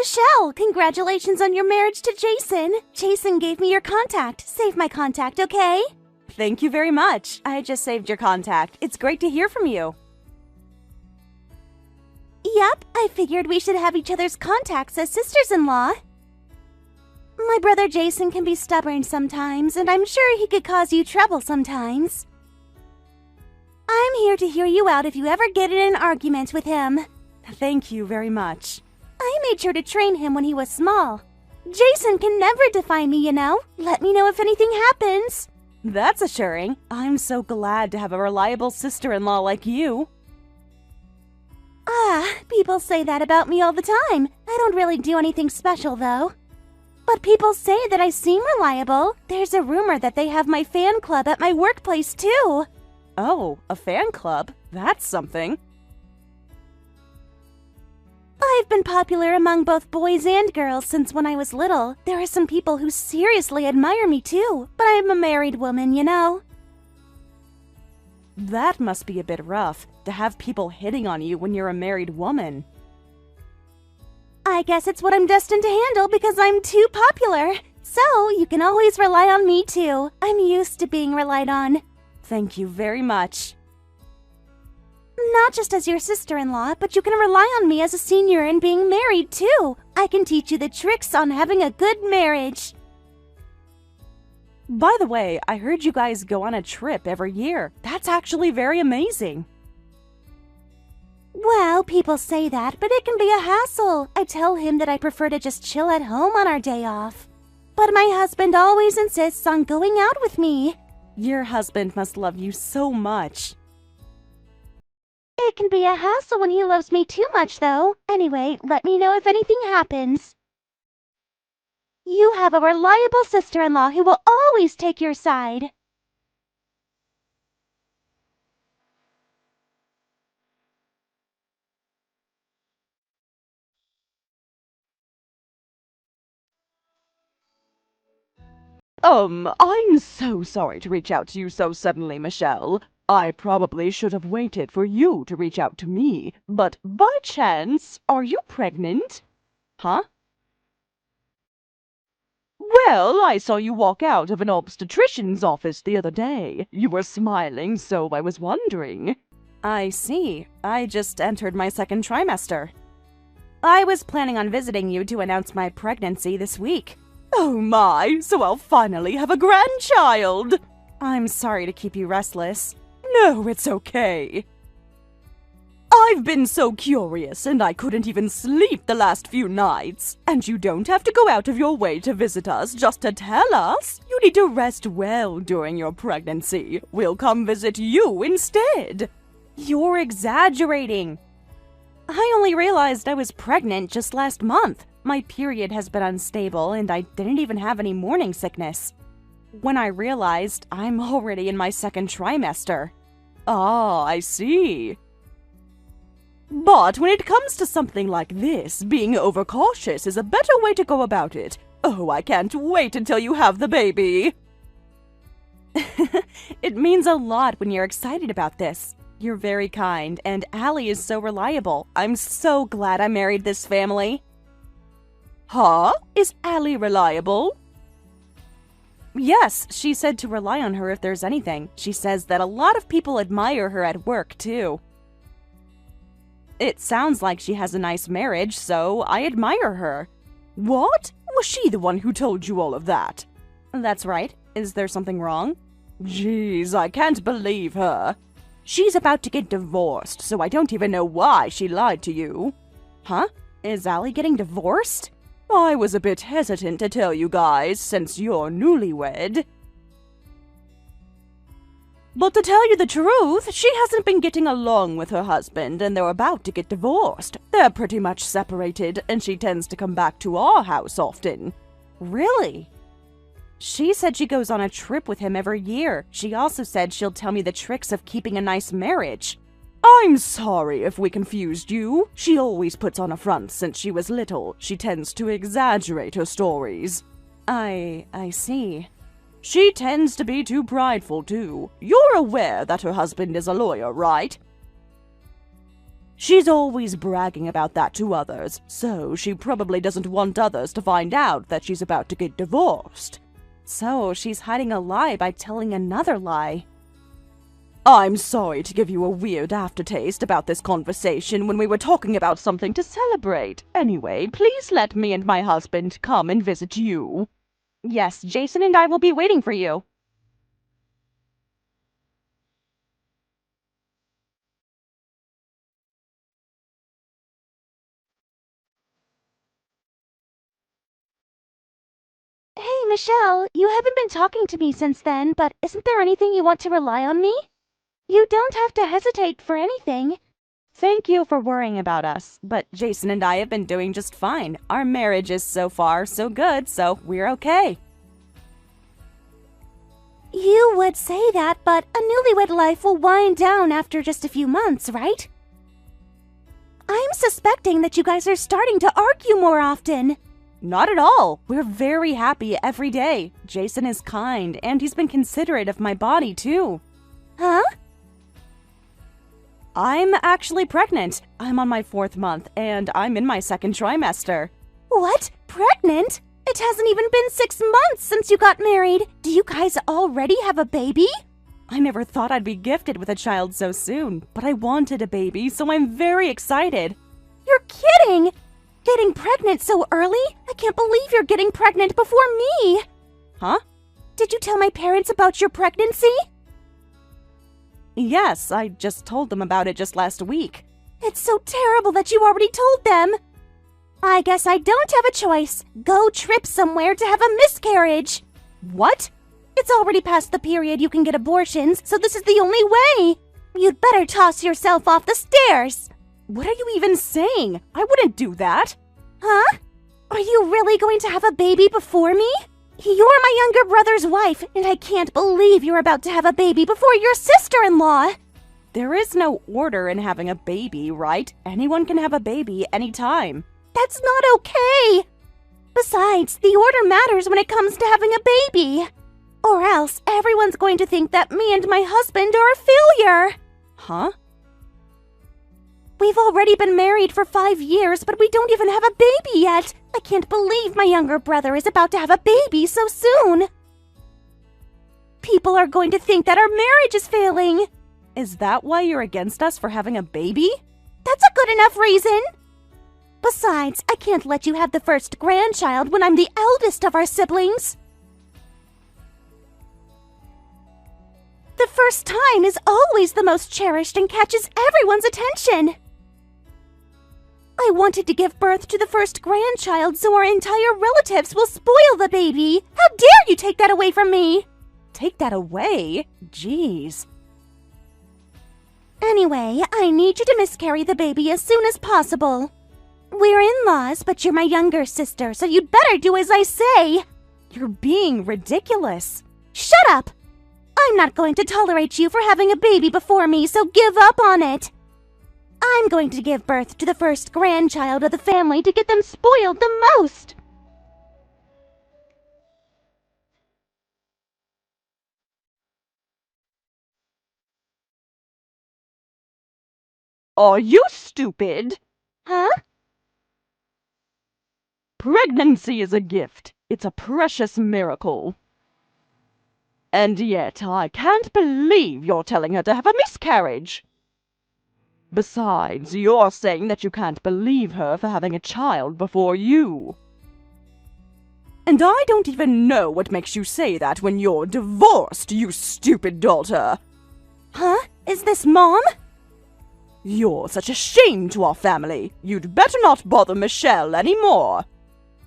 Michelle, congratulations on your marriage to Jason. Jason gave me your contact. Save my contact, okay? Thank you very much. I just saved your contact. It's great to hear from you. Yep, I figured we should have each other's contacts as sisters-in-law. My brother Jason can be stubborn sometimes, and I'm sure he could cause you trouble sometimes. I'm here to hear you out if you ever get in an argument with him. Thank you very much. I made sure to train him when he was small. Jason can never defy me, you know. Let me know if anything happens. That's assuring. I'm so glad to have a reliable sister-in-law like you. People say that about me all the time. I don't really do anything special, though. But people say that I seem reliable. There's a rumor that they have my fan club at my workplace, too. Oh, a fan club? That's something. I've been popular among both boys and girls since when I was little. There are some people who seriously admire me, too. But I'm a married woman, you know. That must be a bit rough, to have people hitting on you when you're a married woman. I guess it's what I'm destined to handle because I'm too popular. So, you can always rely on me too. I'm used to being relied on. Thank you very much. Not just as your sister-in-law, but you can rely on me as a senior in being married too. I can teach you the tricks on having a good marriage. By the way, I heard you guys go on a trip every year. That's actually very amazing. Well, people say that, but it can be a hassle. I tell him that I prefer to just chill at home on our day off. But my husband always insists on going out with me. Your husband must love you so much. It can be a hassle when he loves me too much, though. Anyway, let me know if anything happens. You have a reliable sister-in-law who will always take your side. I'm so sorry to reach out to you so suddenly, Michelle. I probably should have waited for you to reach out to me, but by chance, are you pregnant? Huh? Well, I saw you walk out of an obstetrician's office the other day. You were smiling, so I was wondering. I see. I just entered my second trimester. I was planning on visiting you to announce my pregnancy this week. Oh my, so I'll finally have a grandchild! I'm sorry to keep you restless. No, it's okay. I've been so curious, and I couldn't even sleep the last few nights. And you don't have to go out of your way to visit us just to tell us. You need to rest well during your pregnancy. We'll come visit you instead. You're exaggerating. I only realized I was pregnant just last month. My period has been unstable, and I didn't even have any morning sickness. When I realized, I'm already in my second trimester. Ah, I see. But when it comes to something like this, being overcautious is a better way to go about it. Oh, I can't wait until you have the baby. It means a lot when you're excited about this. You're very kind, and Allie is so reliable. I'm so glad I married this family. Huh? Is Allie reliable? Yes, she said to rely on her if there's anything. She says that a lot of people admire her at work, too. It sounds like she has a nice marriage, so I admire her. What? Was she the one who told you all of that? That's right. Is there something wrong? Jeez, I can't believe her. She's about to get divorced, so I don't even know why she lied to you. Huh? Is Allie getting divorced? I was a bit hesitant to tell you guys, since you're newlywed. But to tell you the truth, she hasn't been getting along with her husband, and they're about to get divorced. They're pretty much separated, and she tends to come back to our house often. Really? She said she goes on a trip with him every year. She also said she'll tell me the tricks of keeping a nice marriage. I'm sorry if we confused you. She always puts on a front since she was little. She tends to exaggerate her stories. I see. She tends to be too prideful, too. You're aware that her husband is a lawyer, right? She's always bragging about that to others, so she probably doesn't want others to find out that she's about to get divorced. So she's hiding a lie by telling another lie. I'm sorry to give you a weird aftertaste about this conversation when we were talking about something to celebrate. Anyway, please let me and my husband come and visit you. Yes, Jason and I will be waiting for you. Hey, Michelle, you haven't been talking to me since then, but isn't there anything you want to rely on me? You don't have to hesitate for anything. Thank you for worrying about us, but Jason and I have been doing just fine. Our marriage is so far so good, so we're okay. You would say that, but a newlywed life will wind down after just a few months, right? I'm suspecting that you guys are starting to argue more often. Not at all. We're very happy every day. Jason is kind, and he's been considerate of my body, too. Huh? I'm actually pregnant. I'm on my 4th month, and I'm in my 2nd trimester. What? Pregnant? It hasn't even been 6 months since you got married. Do you guys already have a baby? I never thought I'd be gifted with a child so soon, but I wanted a baby, so I'm very excited. You're kidding! Getting pregnant so early? I can't believe you're getting pregnant before me! Huh? Did you tell my parents about your pregnancy? Yes, I just told them about it just last week. It's so terrible that you already told them. I guess I don't have a choice. Go trip somewhere to have a miscarriage. What? It's already past the period you can get abortions, so this is the only way. You'd better toss yourself off the stairs. What are you even saying? I wouldn't do that. Huh? Are you really going to have a baby before me? You're my younger brother's wife, and I can't believe you're about to have a baby before your sister-in-law. There is no order in having a baby, right? Anyone can have a baby anytime. That's not okay. Besides, the order matters when it comes to having a baby. Or else everyone's going to think that me and my husband are a failure. Huh? We've already been married for 5 years, but we don't even have a baby yet. I can't believe my younger brother is about to have a baby so soon. People are going to think that our marriage is failing. Is that why you're against us for having a baby? That's a good enough reason. Besides, I can't let you have the first grandchild when I'm the eldest of our siblings. The first time is always the most cherished and catches everyone's attention. I wanted to give birth to the first grandchild so our entire relatives will spoil the baby. How dare you take that away from me? Take that away? Jeez. Anyway, I need you to miscarry the baby as soon as possible. We're in-laws, but you're my younger sister, so you'd better do as I say. You're being ridiculous. Shut up! I'm not going to tolerate you for having a baby before me, so give up on it. I'm going to give birth to the first grandchild of the family to get them spoiled the most. Are you stupid? Huh? Pregnancy is a gift. It's a precious miracle. And yet I can't believe you're telling her to have a miscarriage. Besides, you're saying that you can't believe her for having a child before you. And I don't even know what makes you say that when you're divorced, you stupid daughter. Huh? Is this Mom? You're such a shame to our family. You'd better not bother Michelle anymore.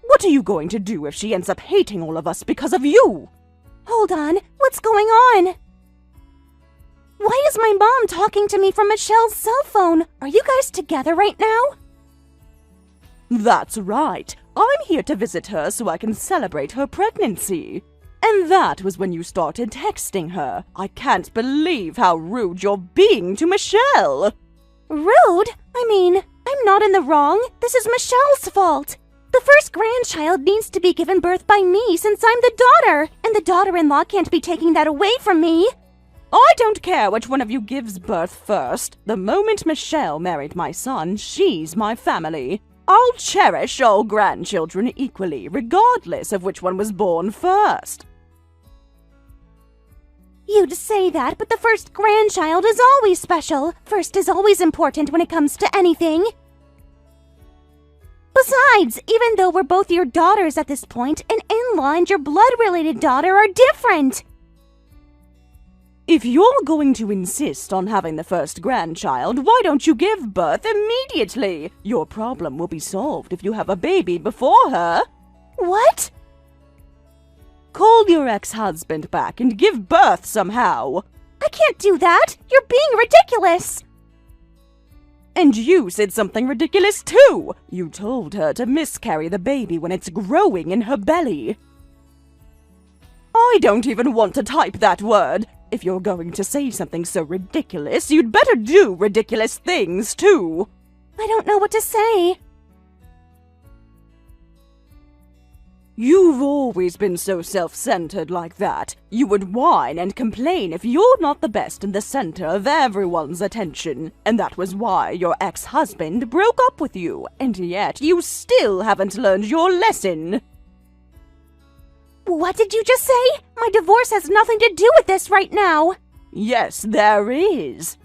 What are you going to do if she ends up hating all of us because of you? Hold on, what's going on? Why is my mom talking to me from Michelle's cell phone? Are you guys together right now? That's right. I'm here to visit her so I can celebrate her pregnancy. And that was when you started texting her. I can't believe how rude you're being to Michelle. Rude? I mean, I'm not in the wrong. This is Michelle's fault. The first grandchild needs to be given birth by me since I'm the daughter, and the daughter-in-law can't be taking that away from me. I don't care which one of you gives birth first. The moment Michelle married my son, she's my family. I'll cherish all grandchildren equally, regardless of which one was born first. You'd say that, but the first grandchild is always special. First is always important when it comes to anything. Besides, even though we're both your daughters at this point, an in-law and your blood-related daughter are different. If you're going to insist on having the first grandchild, why don't you give birth immediately? Your problem will be solved if you have a baby before her. What? Call your ex-husband back and give birth somehow. I can't do that. You're being ridiculous. And you said something ridiculous too. You told her to miscarry the baby when it's growing in her belly. I don't even want to type that word. If you're going to say something so ridiculous, you'd better do ridiculous things too. I don't know what to say. You've always been so self-centered like that. You would whine and complain if you're not the best in the center of everyone's attention. And that was why your ex-husband broke up with you. And yet you still haven't learned your lesson. What did you just say? My divorce has nothing to do with this right now. Yes, there is.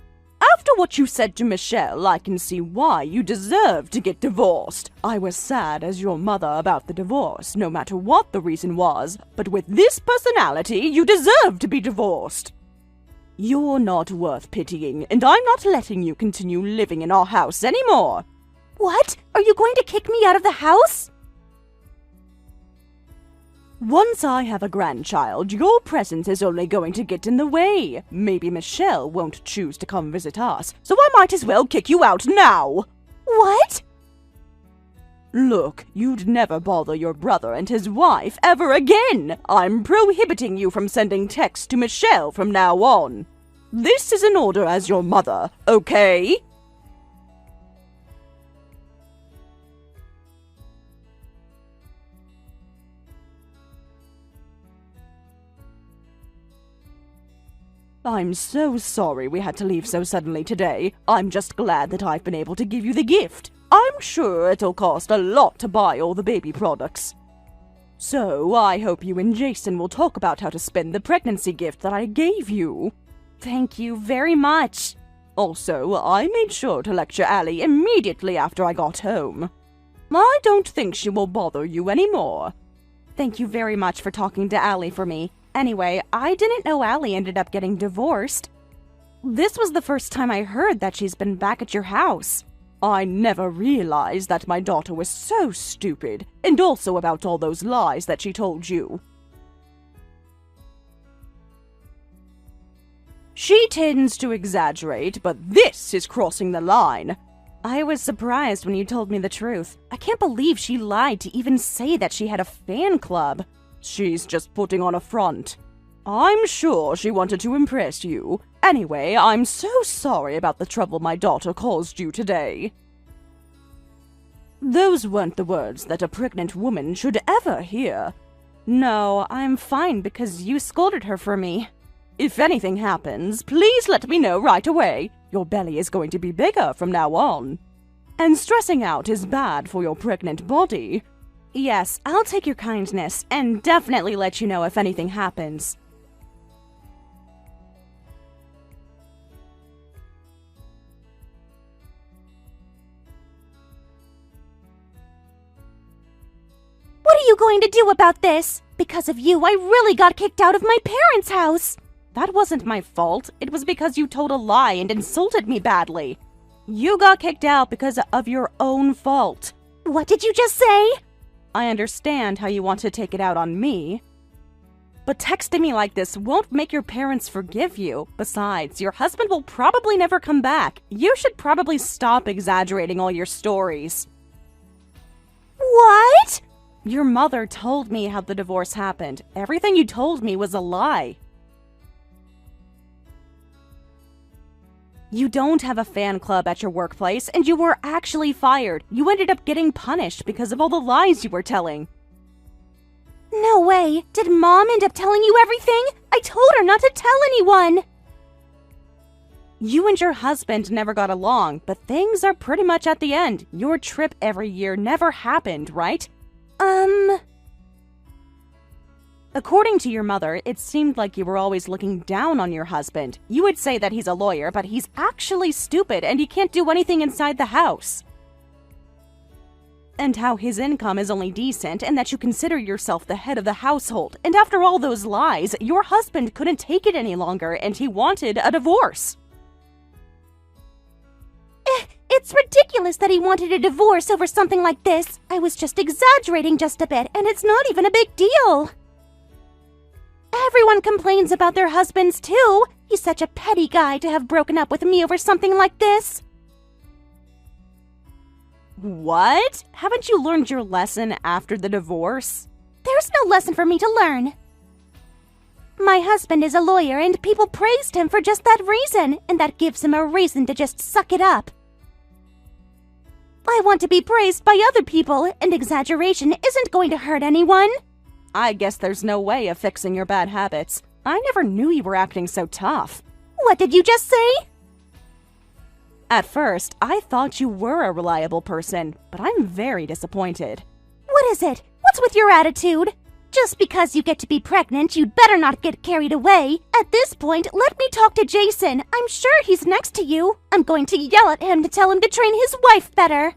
After what you said to Michelle, I can see why you deserve to get divorced. I was sad as your mother about the divorce, no matter what the reason was. But with this personality, you deserve to be divorced. You're not worth pitying, and I'm not letting you continue living in our house anymore. What? Are you going to kick me out of the house? Once I have a grandchild, your presence is only going to get in the way. Maybe Michelle won't choose to come visit us, so I might as well kick you out now. What? Look, you'd never bother your brother and his wife ever again. I'm prohibiting you from sending texts to Michelle from now on. This is an order as your mother, okay? I'm so sorry we had to leave so suddenly today. I'm just glad that I've been able to give you the gift. I'm sure it'll cost a lot to buy all the baby products. So, I hope you and Jason will talk about how to spend the pregnancy gift that I gave you. Thank you very much. Also, I made sure to lecture Allie immediately after I got home. I don't think she will bother you anymore. Thank you very much for talking to Allie for me. Anyway, I didn't know Allie ended up getting divorced. This was the first time I heard that she's been back at your house. I never realized that my daughter was so stupid, and also about all those lies that she told you. She tends to exaggerate, but this is crossing the line. I was surprised when you told me the truth. I can't believe she lied to even say that she had a fan club. She's just putting on a front. I'm sure she wanted to impress you. Anyway, I'm so sorry about the trouble my daughter caused you today. Those weren't the words that a pregnant woman should ever hear. No, I'm fine because you scolded her for me. If anything happens, please let me know right away. Your belly is going to be bigger from now on. And stressing out is bad for your pregnant body. Yes, I'll take your kindness and definitely let you know if anything happens. What are you going to do about this? Because of you, I really got kicked out of my parents' house. That wasn't my fault. It was because you told a lie and insulted me badly. You got kicked out because of your own fault. What did you just say? I understand how you want to take it out on me. But texting me like this won't make your parents forgive you. Besides, your husband will probably never come back. You should probably stop exaggerating all your stories. What? Your mother told me how the divorce happened. Everything you told me was a lie. You don't have a fan club at your workplace, and you were actually fired. You ended up getting punished because of all the lies you were telling. No way. Did Mom end up telling you everything? I told her not to tell anyone. You and your husband never got along, but things are pretty much at the end. Your trip every year never happened, right? According to your mother, it seemed like you were always looking down on your husband. You would say that he's a lawyer, but he's actually stupid and he can't do anything inside the house. And how his income is only decent, and that you consider yourself the head of the household. And after all those lies, your husband couldn't take it any longer and he wanted a divorce. It's ridiculous that he wanted a divorce over something like this. I was just exaggerating just a bit, and it's not even a big deal. Everyone complains about their husbands too. He's such a petty guy to have broken up with me over something like this. What? Haven't you learned your lesson after the divorce? There's no lesson for me to learn. My husband is a lawyer and people praised him for just that reason, and that gives him a reason to just suck it up. I want to be praised by other people, and exaggeration isn't going to hurt anyone. I guess there's no way of fixing your bad habits. I never knew you were acting so tough. What did you just say? At first, I thought you were a reliable person, but I'm very disappointed. What is it? What's with your attitude? Just because you get to be pregnant, you'd better not get carried away. At this point, let me talk to Jason. I'm sure he's next to you. I'm going to yell at him to tell him to train his wife better.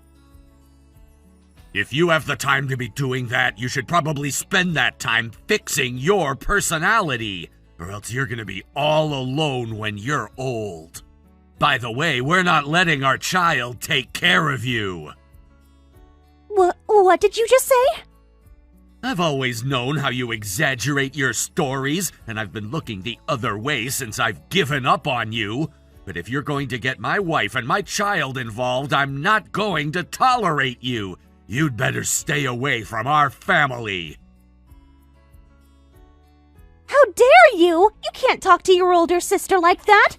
If you have the time to be doing that, you should probably spend that time fixing your personality, or else you're gonna be all alone when you're old. By the way, we're not letting our child take care of you. What did you just say? I've always known how you exaggerate your stories, and I've been looking the other way since I've given up on you. But if you're going to get my wife and my child involved, I'm not going to tolerate you. You'd better stay away from our family. How dare you? You can't talk to your older sister like that.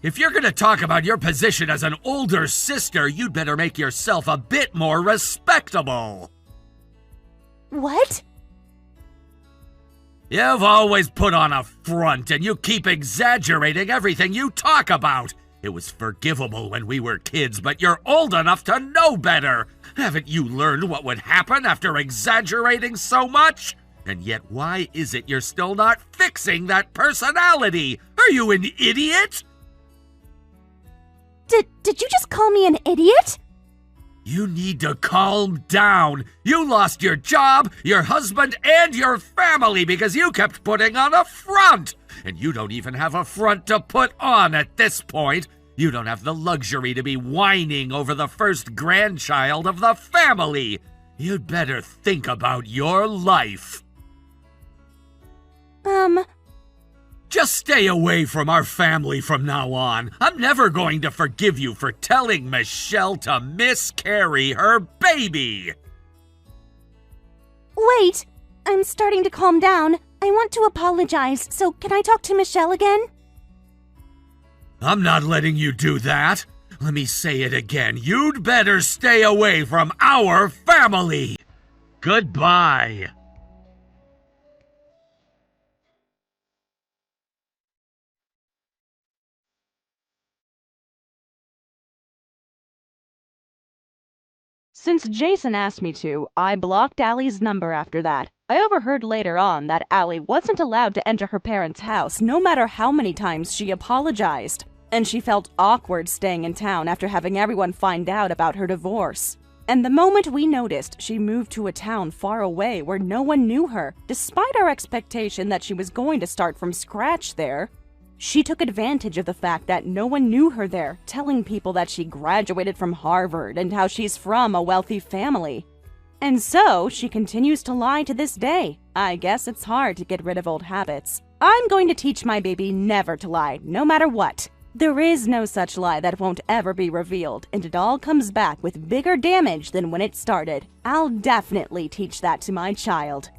If you're gonna talk about your position as an older sister, you'd better make yourself a bit more respectable. What? You've always put on a front, and you keep exaggerating everything you talk about. It was forgivable when we were kids, but you're old enough to know better. Haven't you learned what would happen after exaggerating so much? And yet, why is it you're still not fixing that personality? Are you an idiot? Did you just call me an idiot? You need to calm down. You lost your job, your husband, and your family because you kept putting on a front. And you don't even have a front to put on at this point. You don't have the luxury to be whining over the first grandchild of the family. You'd better think about your life. Just stay away from our family from now on. I'm never going to forgive you for telling Michelle to miscarry her baby. Wait, I'm starting to calm down. I want to apologize, so can I talk to Michelle again? I'm not letting you do that. Let me say it again. You'd better stay away from our family. Goodbye. Since Jason asked me to, I blocked Allie's number after that. I overheard later on that Allie wasn't allowed to enter her parents' house no matter how many times she apologized. And she felt awkward staying in town after having everyone find out about her divorce. And the moment we noticed, she moved to a town far away where no one knew her, despite our expectation that she was going to start from scratch there. She took advantage of the fact that no one knew her there, telling people that she graduated from Harvard and how she's from a wealthy family. And so, she continues to lie to this day. I guess it's hard to get rid of old habits. I'm going to teach my baby never to lie, no matter what. There is no such lie that won't ever be revealed, and it all comes back with bigger damage than when it started. I'll definitely teach that to my child.